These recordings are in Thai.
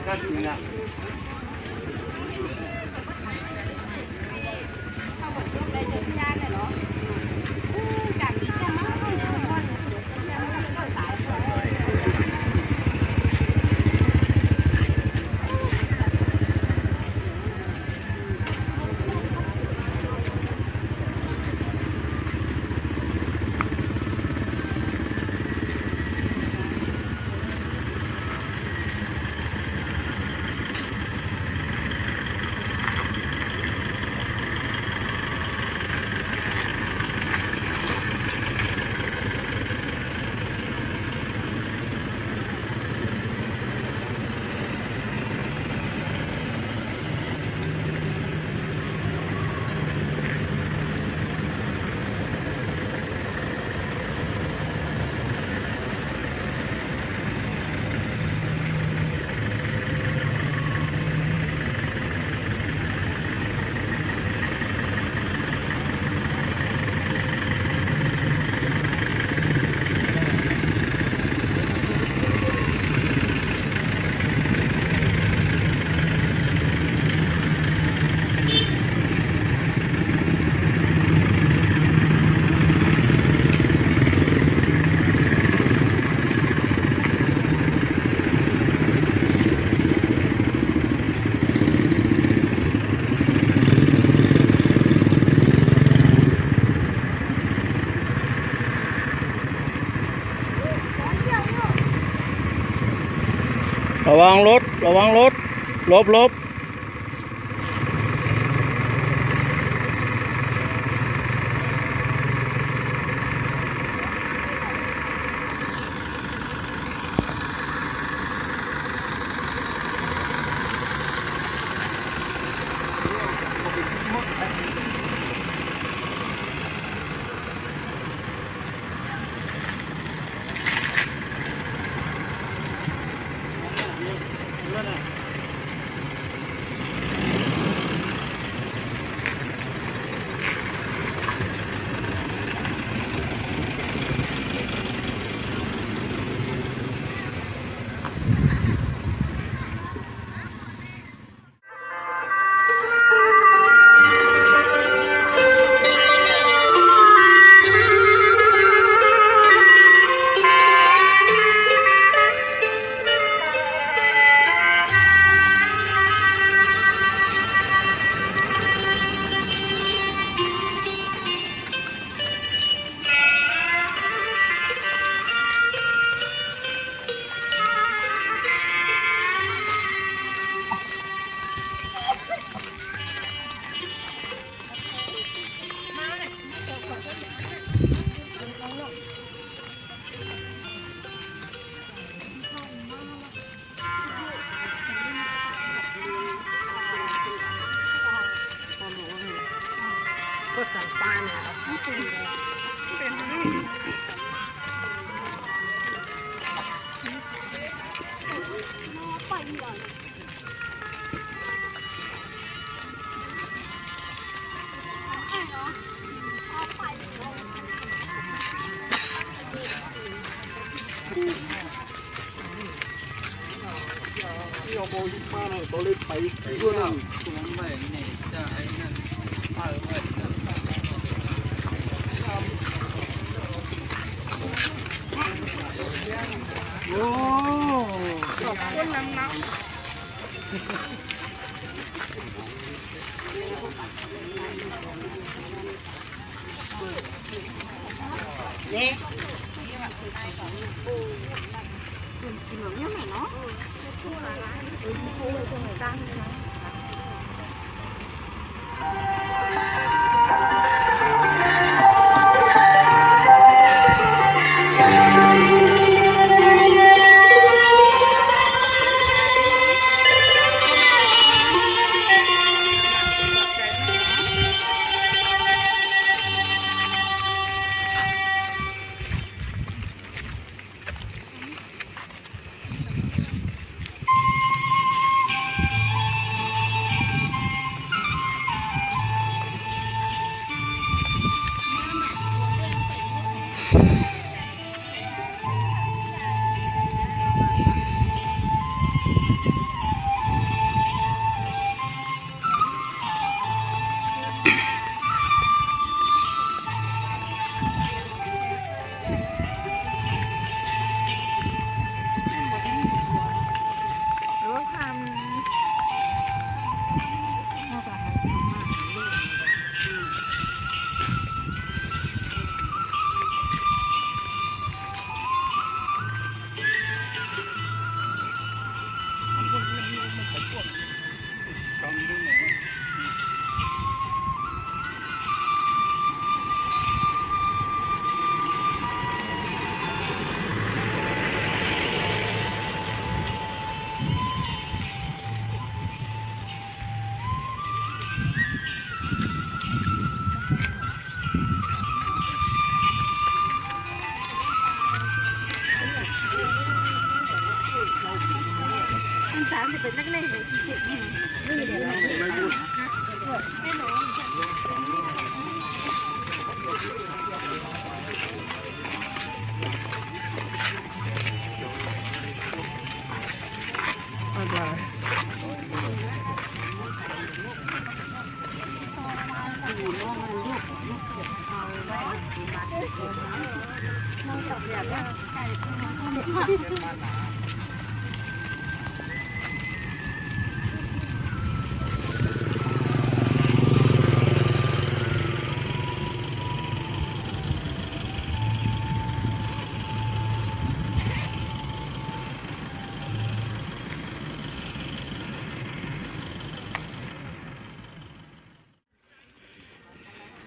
ระวังรถระวังรถหลบหลบก็สั่งปลาเนี่ยเป็นปล่อยเลยเอาโบยุมาเลยตัวเล็กไปด้วยนั่นตัวนั้นไปนี่จะไอ้นั่นโอ้ขอบคุณน้ำเนี่ยกินแบบนี้ไหมเนาะชั่วอะไรชั่วเลยตรงไหนตั้งเลยนะ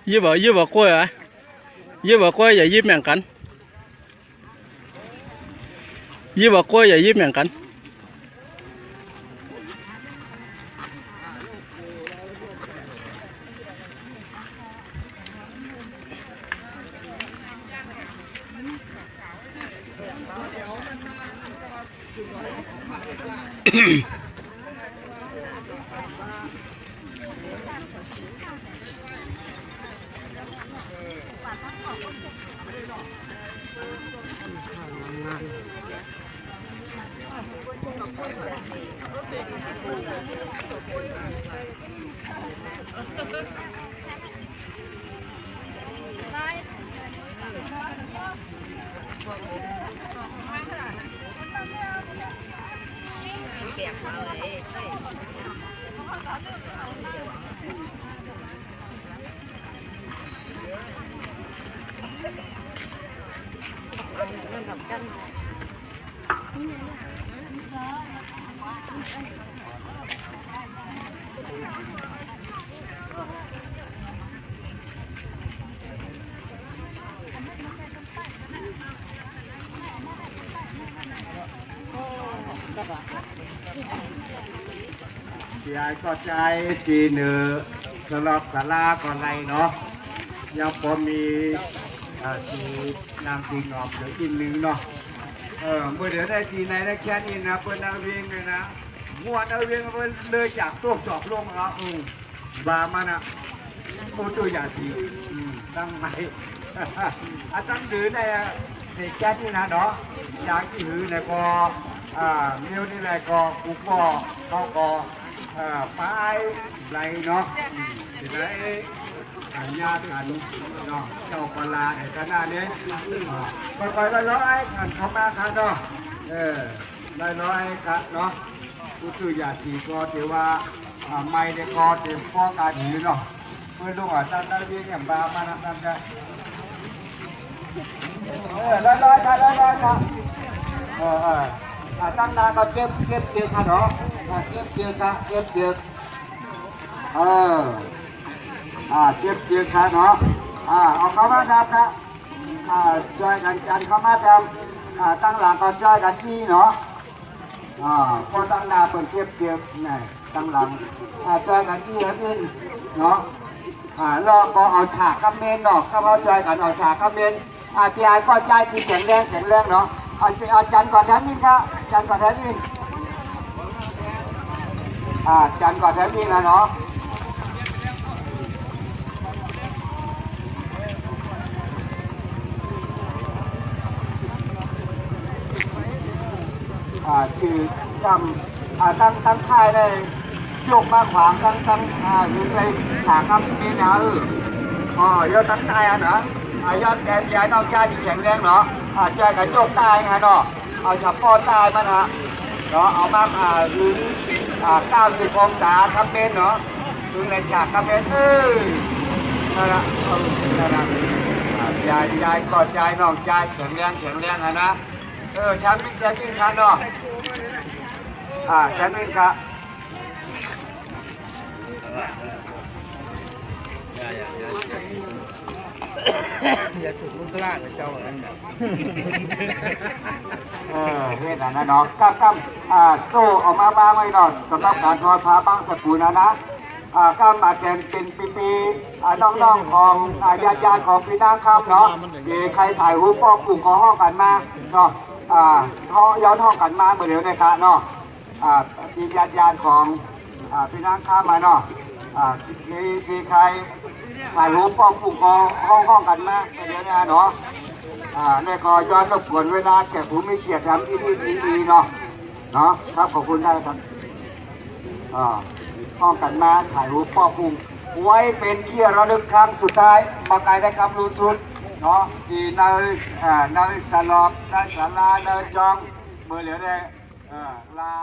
Dưa bò quê à? Dưa bò quê và dưa mèn cảnh. Dưa bò quê và dưa mèn cảnh. thì aiก็ใจทีเนื้อสำหรับศาลาก่อนไรเนาะยังพอมีทีนำทีงอมเหลืออีกนึงเนาะเมื่อเดี๋ยวได้ทีไหนได้แค่นี้นะเปิดนาเวียงเลยนะม้วนนาเวียงเปิดเลยจากตัวจอกลงอ่ะบามันอ่ะโอ้ตัวใหญ่ทีตั้งไหนตั้งดื้อในเด็กแค่นี้นะเนาะอยากที่หือในก็เมียวนี่แหละก็กูก็เขาก็ป้ายไรเนาะจะได้ญาติกันเนาะเจ้าปลาไอ้ขนาดนี้ค่อยๆร้อยๆกันเข้ามาครับเนาะร้อยๆกันเนาะกูชื่ออยากสีก็ถือว่าไม่ได้ก็เต็มฟ้องการหือเนาะเมื่อลุงตั้งเรียนอย่างบ้ามาทำกันร้อยๆกันร้อยๆกันตั้งนานก็เก็บเกี่ยวกันเนาะเก็บเกี่ยวกันเก็บเกี่ยวเก็บเกี่ยวกันเนาะเอาเข้ามาทำครับช่วยกันจันเข้ามาทำตั้งหลังก็ช่วยกันที่เนาะพอตั้งนาเป็นเก็บเกี่ยวนี่ตั้งหลังช่วยกันที่อื่นเนาะเราก็เอาฉากคำเมนเนาะก็เอาช่วยกันเอาฉากคำเมนพี่ไอ้ก็ใจที่แข็งแรงเนาะอาจารย์ก่อนแทนนี่ครับอาจารย์ก่อนแทนนี่อาจารย์ก่อนแทนนี่นะเนาะชื่อจำตั้งค่ายได้ยกมาขวางตั้งอยู่ในฉากคำนี้นะยอดตั้งใจนะยอดแกนใหญ่นอกใจที่แข็งแรงเนาะใจกับโจกตายฮะเนาะเอาเฉพาะตายมันฮะเนาะเอามาถึง90 องศาคำเป็นเนาะถึงในฉากคำเป็นนั่นละนั่นละใจกอดใจน้องใจแข็งแรงฮะนะแชมป์วิ่งครับเนาะแชมป์วิ่งครับอย่าถูกลูกกล้าเจ้าอะไรแบบเฮ็ดนะเนาะกั้มโซ่ออกมาบ้างไม่เนาะสำหรับการทอผ้าบางสกุลนะกั้มอาจจะเป็นปีน้องๆของญาติของพี่นางคำเนาะใครถ่ายรูปก็กลุ่มของห้องกันมาเนาะย้อนห้องกันมาเหมือนเดิมนะครับเนาะมีญาติของพี่นางคำมาเนาะมีใครถ่ายรูปป้องปุ่งกอห้องกันมาเดี๋ยวนี้เนาะนี่ก็ย้อนรบกวนเวลาแขกผู้มีเกียรติทำที่ดีเนาะครับขอบคุณได้ครับห้องกันมาถ่ายรูปป้องปุ่ง ไว้เป็นที่ระลึกครั้งสุดท้ายมาไกลได้ครับรู้สุดเนาะที่ในสลอบในศาลาในจองเมื่อเหลือได้ลา